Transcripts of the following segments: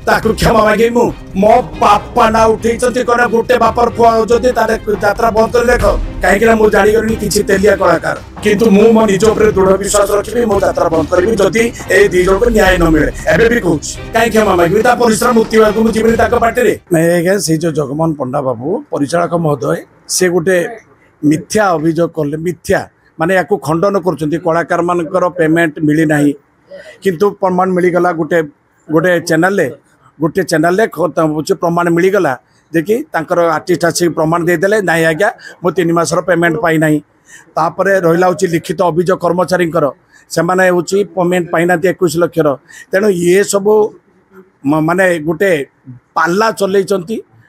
ताकू क्षमा मागे मो बापा ना उठे कौन गोटे बापर पुआ यात्रा बंद कर देख कहीं मुझे जानी किसी तेलिया कलाकार किंतु मु मो निज उपर दृढ़ विश्वास रखी मो यात्रा बंद करी जदि ए दी जन को न्याय न मिले एबे भी कहूँ कहीं क्षमा मागे परिश्रम मुक्ति मुझे पार्टी नहीं से जो जगमोहन पंडा बाबू परिचालक महोदय से गोटे मिथ्या अभियोग कले मिथ्या माने या खंडन कर कलाकार मानकर पेमेंट मिली ना किंतु प्रमाण मिलगला गोटे गोटे चैनल प्रमाण मिलगला देखिए आर्टिस्ट आसिक प्रमाण देदेले ना आज्ञा मो 3 मासर पेमेंट पाई ना तापर रहा हूँ लिखित अभियोग कर्मचारी से पेमेंट पाई ना 21 लाख तेणु ये सब माने गोटे पाला चलई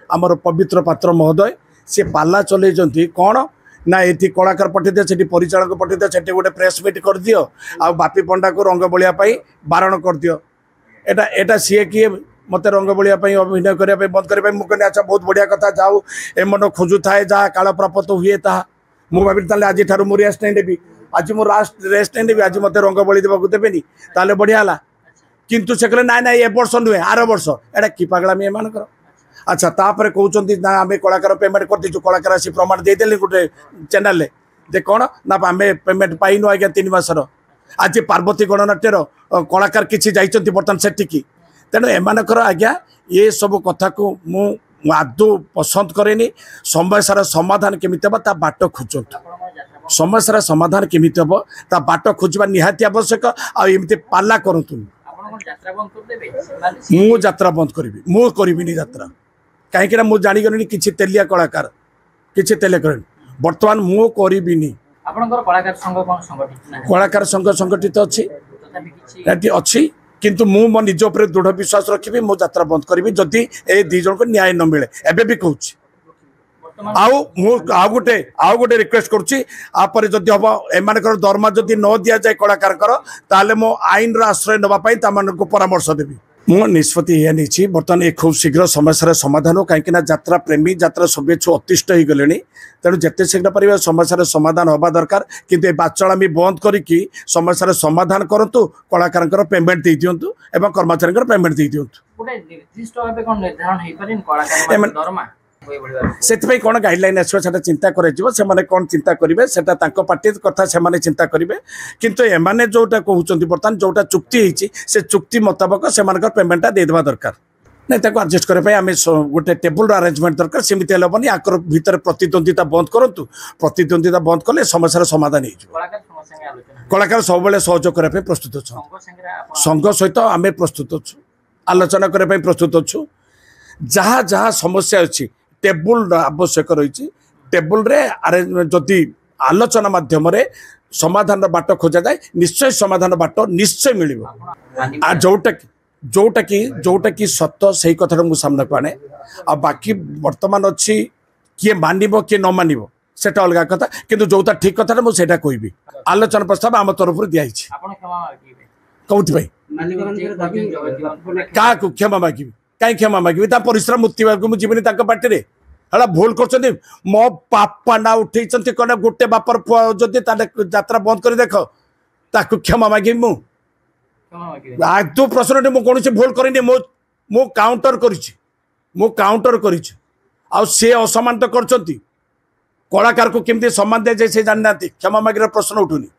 आमर पवित्र पात्र महोदय सी पाला चलई कौन ना ये कलाकार पठे से परिचालक पठे से गोटे प्रेस मीट कर दियो आ बापी पंडा को रंग बोलिया बारण कर दियो एटा सी किए मत रंग बोलिया अभिनय करने बंद करने मुझे अच्छा बहुत बढ़िया कथा जाऊ ए मन खोजु थाए जहाँ काल प्राप्त हुए ता मुझे आज मुझे रेस्ट नहीं देवी आज मुझे रेस्ट नहीं देवी आज मत रंग बोली देवाक देवेनि ताले बढ़िया है किंतु से कहले ना ना ए वर्ष नुहे आर वर्ष एटा कि पागलामी एमानकर अच्छा तापर कहते ना आम कलाकार पेमेंट कर दीचु कलाकार आसी प्रमाण देदेले गोटे चैनल जे कौन ना आम पेमेंट पाइनु आज्ञा 3 मासर आज पार्वती गणनाट्यर कलाकार किसी जाइए बर्तमान सेठिकी तेणु एमानकर आज्ञा ये सब कथा को मु आदौ पसंद करेनि समस्यार समाधान केमी हम ता बाट खोजतु समस्यार समाधान केमी हम ता बाट खोजा निहाती आवश्यक आमती पाला करतु मु यात्रा बंद करी मु करी यात्रा कहीं मुझे जानी किसी तेलिया कलाकार किसी तेलिया कर बर्तमान मु करी कलाकार संघ संगठित अच्छी किंतु मु मो निज उपर दृढ़ विश्वास रखी मो यात्रा बंद करी जदि ए दी जन को न्याय न मिले एबे भी कहूँ आउ गोटे रिक्वेस्ट करुच्ची जदि हम एम दरमा जदि न दि जाए कलाकार मो आईन आश्रय नापी को परामर्श देवी मो निष्पत्ति यह नहीं बर्तमान ये खूब शीघ्र समस्या समाधान हो कहीं यात्रा प्रेमी यात्रा शुभेच्छु अतिष्ठ हो गले तेणु जिते शीघ्र पार समस्या समाधान हवा दरकार किंतु बाचामी बंद करके समस्या समाधान करूँ कलाकार पेमेंट दे दिंतु एवं कर्मचारी पेमेंट दे दिंतु से कौन गाइडलाइन आसो चिंता कर कौन चिंता करेंगे से पार्टी कथा से चिंता करेंगे किंतु एमाने जोटा कहते बर्तमान जोटा चुक्ति से चुक्ति मुताबक से पेमेंटा देदेवा दरकार नहीं आडजस्ट करने आम गोटे टेबुल अरेंजमेंट दरकार सेमती हेनी आकर भितर प्रतिद्वंदिता बंद करूँ प्रतिद्वंदिता बंद कले समस्या समाधान हो कलाकार सब सहयोग करने प्रस्तुत अच्छा संघ सहित आम प्रस्तुत अच्छु आलोचना करने प्रस्तुत अच्छु जहाँ जहाँ समस्या अच्छी टेबुल आवश्यक रही टेबुल जदि आलोचना माध्यम समाधान बाट खोजा जाए निश्चय समाधान बाट निश्चय मिल जोटा कि सत से कथा मुझे सामना को आने आ बाकी वर्तमान अच्छी किए मानव किए न मानव से अलग कथा किंतु जोटा ठीक कथा मुझे कहबी आलोचना प्रस्ताव आम तरफ दिखाई कौन क्या क्षमा मागे कहीं क्षमा मागे परिश्रम मुक्ति मुझे पार्टी है भूल कर मो बापा ना उठे कौन गोटे बापर पुआ यात्रा बंद कर देख ताकू क्षमा मागे आदौ प्रश्न मुझे भूल करनी मो काउंटर कर से असमान तो कर कलाकार को केमती सम्मान दिया जाए से जाना क्षमा मागे प्रश्न उठुनी।